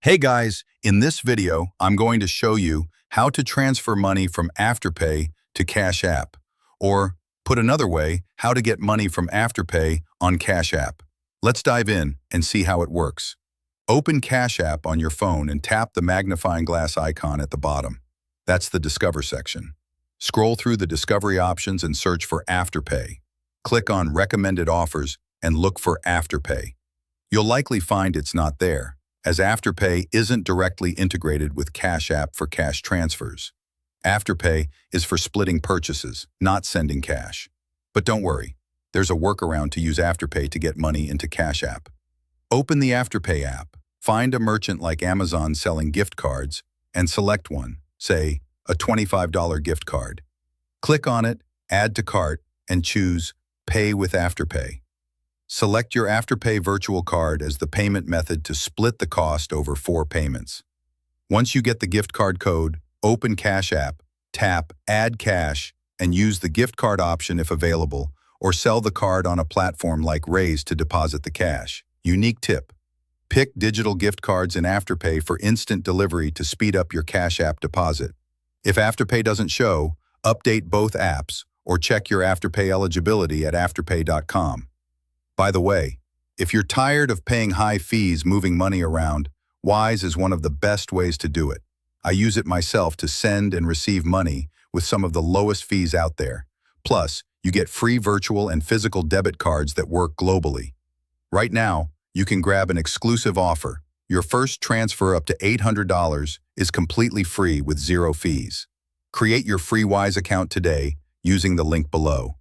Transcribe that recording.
Hey guys, in this video, I'm going to show you how to transfer money from Afterpay to Cash App, or put another way, how to get money from Afterpay on Cash App. Let's dive in and see how it works. Open Cash App on your phone and tap the magnifying glass icon at the bottom. That's the Discover section. Scroll through the Discovery options and search for Afterpay. Click on Recommended Offers and look for Afterpay. You'll likely find it's not there, as Afterpay isn't directly integrated with Cash App for cash transfers. Afterpay is for splitting purchases, not sending cash. But don't worry, there's a workaround to use Afterpay to get money into Cash App. Open the Afterpay app, find a merchant like Amazon selling gift cards, and select one, say, a $25 gift card. Click on it, add to cart, and choose Pay with Afterpay. Select your Afterpay virtual card as the payment method to split the cost over 4 payments. Once you get the gift card code, open Cash App, tap Add Cash, and use the gift card option if available, or sell the card on a platform like Raise to deposit the cash. Unique tip: pick digital gift cards in Afterpay for instant delivery to speed up your Cash App deposit. If Afterpay doesn't show, update both apps or check your Afterpay eligibility at afterpay.com. By the way, if you're tired of paying high fees moving money around, Wise is one of the best ways to do it. I use it myself to send and receive money with some of the lowest fees out there. Plus, you get free virtual and physical debit cards that work globally. Right now, you can grab an exclusive offer. Your first transfer up to $800 is completely free with 0 fees. Create your free Wise account today using the link below.